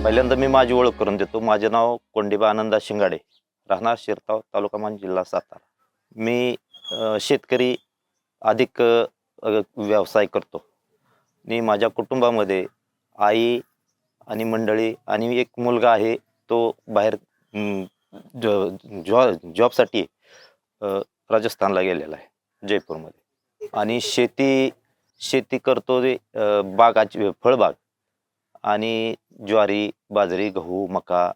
पहिल्यांदा मी माझी ओळख करून देतो. माझे नाव कोंडीबा आनंदा शिंगाडे, राहणार शिरताव, तालुका मान, जिल्हा सातारा. मी शेतकरी अधिक व्यवसाय करतो. मी माझ्या कुटुंबामध्ये आई आणि मंडळी आणि एक मुलगा आहे, तो बाहेर जॉबसाठी राजस्थानला गेलेला आहे, जयपूरमध्ये. आणि शेती शेती करतो ते बागाची फळबाग आणि ज्वारी, बाजरी, गहू, मका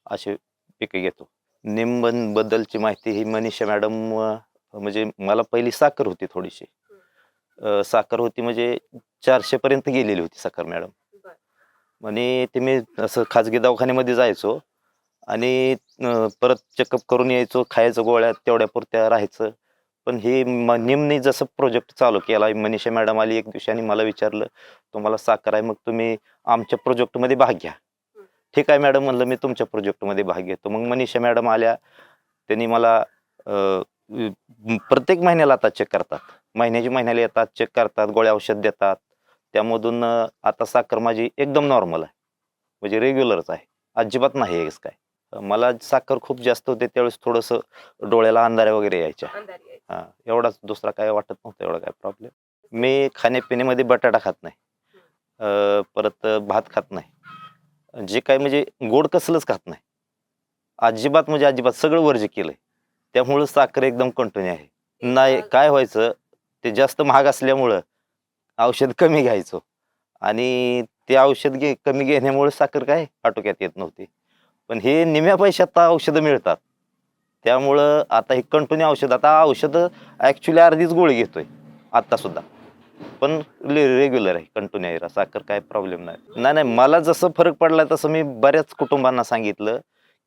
असे पिके घेतो. निंबनबद्दलची माहिती ही मनीषा मॅडम, म्हणजे मला पहिली साखर होती थोडीशी. साखर होती म्हणजे 400 पर्यंत गेलेली होती साखर मॅडम. आणि ते मी असं खाजगी दवाखान्यामध्ये जायचो आणि परत चेकअप करून यायचो, खायचं गोळ्या तेवढ्यापुरत्या राहायचं. पण हे निमनी जसं प्रोजेक्ट चालू केला, मनीषा मॅडम आली एक दिवशी आणि मला विचारलं, तुम्हाला साखर आहे, मग तुम्ही आमच्या प्रोजेक्टमध्ये भाग घ्या. ठीक आहे मॅडम म्हणलं, मी तुमच्या प्रोजेक्टमध्ये भाग घेतो. मग मनीषा मॅडम आल्या, त्यांनी मला प्रत्येक महिन्याला आता चेक करतात, महिन्याला येतात, चेक करतात, गोळ्या औषध देतात. त्यामधून आता साखर माझी एकदम नॉर्मल आहे, म्हणजे रेग्युलरच आहे, अजिबात नाही आहे काय. मला साखर खूप जास्त होते त्यावेळेस थोडंसं डोळ्याला अंधाऱ्या वगैरे यायच्या. हां, एवढाच, दुसरा काय वाटत नव्हतं एवढा काय प्रॉब्लेम. मी खाण्यापिण्यामध्ये बटाटा खात नाही, परत भात खात नाही, जे काय म्हणजे गोड कसलंच खात नाही, अजिबात म्हणजे अजिबात सगळं वर्ज्य केलंय. त्यामुळं साखर एकदम कंटिन्यू आहे. नाही, काय व्हायचं, ते जास्त महाग असल्यामुळं औषध कमी घ्यायचो आणि ते औषध कमी घेण्यामुळे साखर काय आटोक्यात येत नव्हती. पण हे निम्या पैशात औषधं मिळतात, त्यामुळं आता हे कंटिन्यू औषध, आता औषधं ॲक्च्युली अर्धीच गोळी घेतोय आत्तासुद्धा, पण रेग्युलर आहे, कंटिन्यू आहे, साखर काय प्रॉब्लेम नाही. नाही नाही, मला जसं फरक पडला तसं मी बऱ्याच कुटुंबांना सांगितलं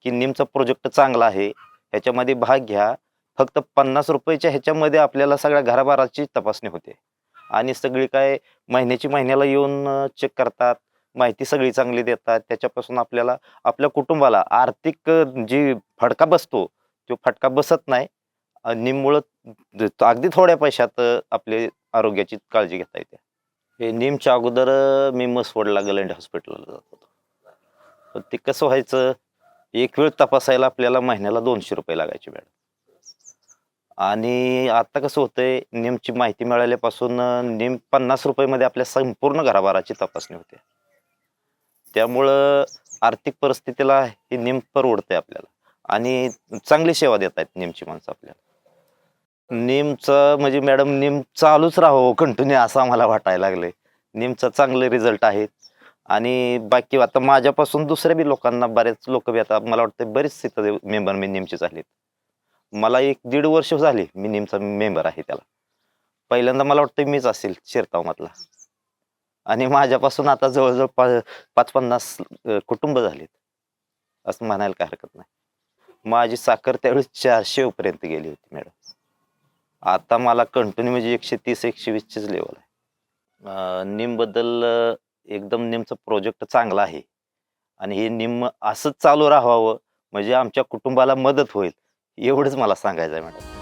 की निमचा प्रोजेक्ट चांगला आहे, ह्याच्यामध्ये भाग घ्या. फक्त 50 रुपयाच्या ह्याच्यामध्ये आपल्याला सगळ्या घराबाराची तपासणी होते आणि सगळी काय महिन्याला येऊन चेक करतात, माहिती सगळी चांगली देतात. त्याच्यापासून आपल्याला आपल्या कुटुंबाला आर्थिक जी फटका बसतो, तो फटका बसत नाही. निममुळं अगदी थोड्या पैशात आपले आरोग्याची काळजी घेता येते. हे निमच्या अगोदर मी मसवडला गलंड हॉस्पिटलला जात होतो. पण ते कसं व्हायचं, एक वेळ तपासायला आपल्याला महिन्याला 200 रुपये लागायचे मॅडम. आणि आता कसं होतंय, निमची माहिती मिळाल्यापासून निम 50 रुपयामध्ये आपल्या संपूर्ण घराबाराची तपासणी होते. त्यामुळं आर्थिक परिस्थितीला हे निम परवडतंय आपल्याला आणि चांगली सेवा देत आहेत निमची माणसं आपल्याला. निमचं म्हणजे मॅडम, निम चालूच राहावं कंटिन्यू असं आम्हाला वाटायला लागलंय. निमचा चांगले रिझल्ट आहेत आणि बाकी आता माझ्यापासून दुसऱ्या बी लोकांना, बरेच लोक बी आता मला वाटतं बरेच तिथं मेंबर मी निमचे झालेत. मला 1-1.5 वर्ष झाली मी निमचा मेंबर आहे त्याला. पहिल्यांदा मला वाटतं मीच असेल शिरतावमधला आणि माझ्यापासून आता जवळजवळ 50 कुटुंब झालीत असं म्हणायला काय हरकत नाही. माझी साखर त्यावेळेस 400 पर्यंत गेली होती मॅडम. आता मला कंटिन्यू म्हणजे 130-120चीच लेवल आहे. निमबद्दल एकदम निमचं प्रोजेक्ट चांगला आहे आणि हे निम असंच चालू राहावं, म्हणजे आमच्या कुटुंबाला मदत होईल, एवढंच मला सांगायचं आहे मॅडम.